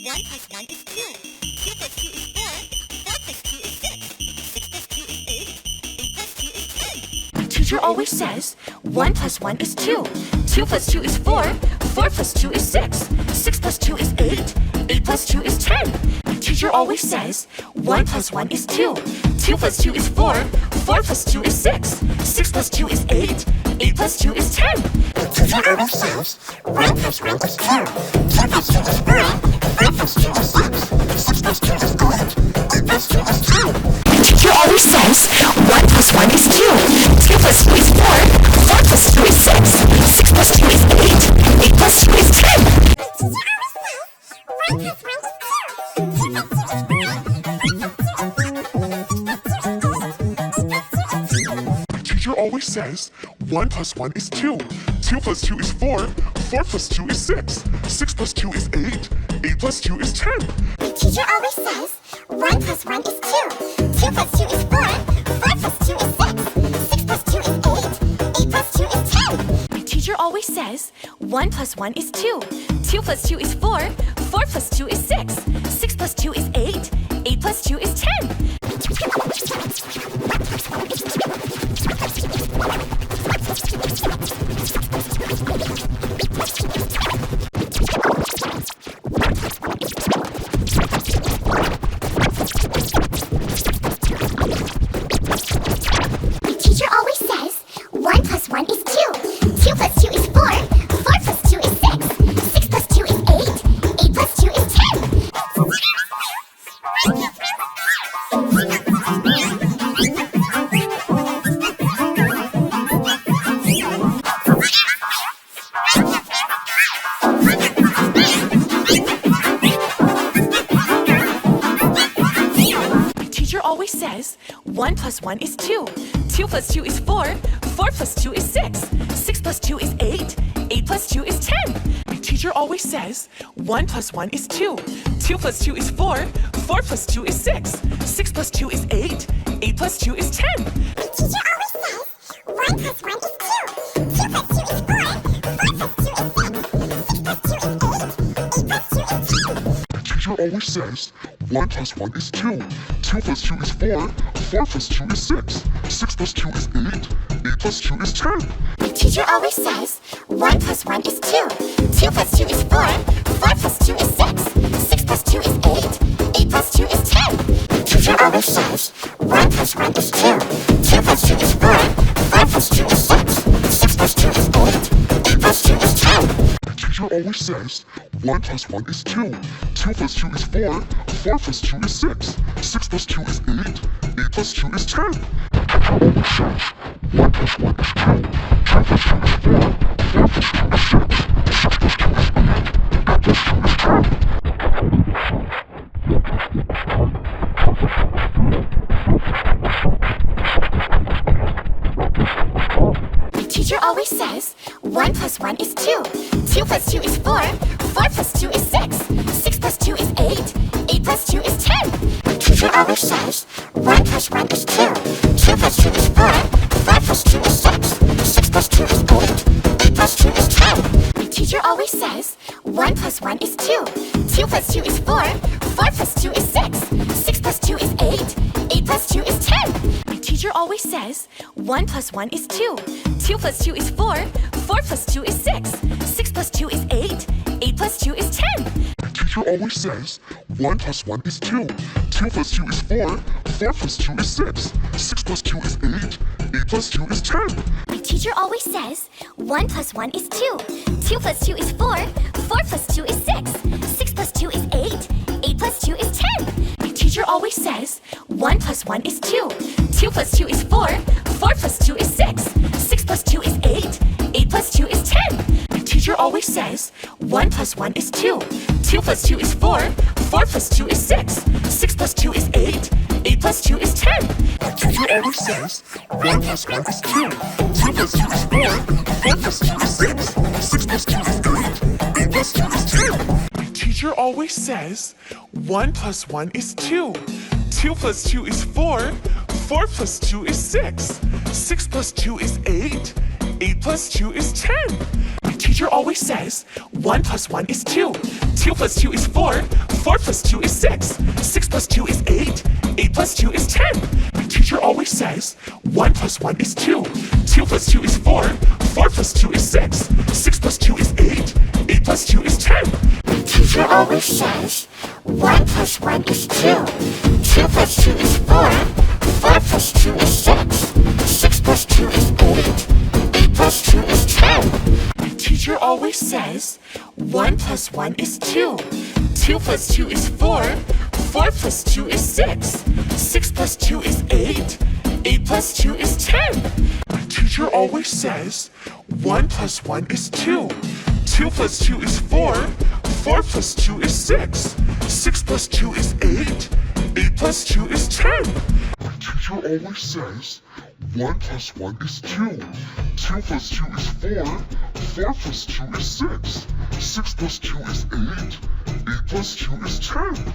1 plus 1 is 2. 2 plus 2 is 4. 4 plus 2 is 6. 6 plus 2 is 8. 8 plus 2 is 10. Teacher always says 1 plus 1 is 2. 2 plus 2 is 4. 4 plus 2 is 6. 6 plus 2 is 8. 8 plus 2 is 10. Teacher always says 1 plus 1 is 2. 2 plus 2 is 4. 4 plus 2 is 6. 6 plus 2 is 8. 8 plus 2 is 10. Teacher always says 1 plus 1 is 2. 2 plus 2 is 4. 4 plus 2 is 6. 6 plus 2 is 8. 8 plus 2 is 10. Teacher always says 1 plus 1 is 2. 2 plus 2 is 4. 4 plus 2 is 6. 6 plus 2 is 8. 8 plus 2 is 10. Teacher always says 1 plus 1 is 2. 2 plus 2 is 4. 4 plus 2 is 6. 6 plus 2 is 8. 8 plus 2 is 10. Teacher always says 1 plus 1 is 2. 2 plus 2 is 4. 4 plus 2 is 6. 6 plus 2 is 8. 8 plus 2 is 10. Teacher always says 1 plus 1 is 2. 2 plus 2 is 4. 4 plus 2 is 6. 6 plus 2 is 8. 8 plus 2 is 10. Teacher always says 1 plus 1 is 2. 2 plus 2 is 4. 4 plus 2 is 6. 6 plus 2 is 8. 8 plus 2 is 10. Teacher always says 1 plus 1 is 2. 2 plus 2 is 4. 4 plus 2 is 6. 6 plus 2 is 8. 8 plus 2 is 10. Teacher always says 1 plus 1 is 2. 2 plus 2 is 4. 4 plus 2 is 6. 6 plus 2 is 8. 8 plus 2 is 10. Teacher always says 1 plus 1 is 2. 2 plus 2 is 4. 4 plus 2 is 6. 6 plus 2 is 8. 8 plus 2 is 10. Teacher always says 1 plus 1 is 2. 2 plus 2 is 4. 4 plus 2 is 6. 6 plus 2 is 8. 8 plus 2 is 10. Teacher always says 1 plus 1 is 2. 2 plus 2 is 4. 4 plus 2 is 6. 6 plus 2 is 8. 8 plus 2 is 10. Teacher always says 1 plus 1 is 2. 2 plus 2 is 4. 4 plus 2 is 6. 6 plus 2 is 8. 8 plus 2 is 10. Teacher always says 1 plus 1 is 2. 2 plus 2 is 4. 4 plus 2 is 6. 6 plus 2 is 8. 8 plus 2 is 10. Teacher always says 1 plus 1 is 2. 2 plus 2 is 4. 4 plus 2 is 6. 6 plus 2 is 8. 8 plus 2 is 10. Teacher always says 1 plus 1 is 2. 2 plus 2 is 4. 4 plus 2 is 6. 6 plus 2 is 8. 8 plus 2 is 10. Teacher always says 1 plus 1 is 2. 2 plus 2 is 4. 4 plus 2 is 6. 6 plus 2 is 8. 8 plus 2 is 10. Teacher always says 1 plus 1 is 2. 2 plus 2 is 4. 4 plus 2 is 6. 6 plus 2 is 8. 8 plus 2 is 10. Teacher always says 1 plus 1 is 2. 2 plus 2 is 4. 4 plus 2 is 6. 6 plus 2 is 8. 8 plus 2 is 10. Teacher always says 1 plus 1 is 2. 2 plus 2 is 4. 4 plus 2 is 6. 6 plus 2 is 8. 8 plus 2 is 10. Teacher always says 1 plus 1 is 2. 2 plus 2 is 4. 4 plus 2 is 6. 6 plus 2 is 8. 8 plus 2 is 10. Teacher always says 1 plus 1 is 2. 2 plus 2 is 4. 4 plus 2 is 6. 6 plus 2 is 8. 8 plus 2 is 10. Teacher always says 1 plus 1 is 2. 2 plus 2 is 4. 4 plus 2 is 6. 6 plus 2 is 8. 8 plus 2 is 10. Teacher always says 1 plus 1 is 2. 2 plus 2 is 4. 4 plus 2 is 6. 6 plus 2 is 8. 8 plus 2 is 10. Teacher always says 1 plus 1 is 2. 2 plus 2 is 4. 4 plus 2 is 6. 6 plus 2 is 8. 8 plus 2 is 10. Teacher always says 1 plus 1 is 2. 2 plus 2 is 4. 4 plus 2 is 6. 6 plus 2 is 8. 8 plus 2 is 10. My teacher always says 1 plus 1 is 2. 2 plus 2 is 4. 4 plus 2 is 6. 6 plus 2 is 8. 8 plus 2 is 10. My teacher always says 1 plus 1 is 2. 2 plus 2 is 4. 4 plus 2 is 6. 6 plus 2 is 8. 8 plus 2 is 10. My teacher always says 1 plus 1 is 2. 2 plus 2 is 4. 4 plus 2 is 6. 6 plus 2 is 8. 8 plus 2 is 10. My teacher always says 1 plus 1 is 2. 2 plus 2 is 4. 4 plus 2 is 6. 6 plus 2 is 8. 8 plus 2 is 10. My teacher always says 1 plus 1 is 2. 2 plus 2 is 4. 4 plus 2 is 6. 6 plus 2 is 8. 8 plus 2 is 10.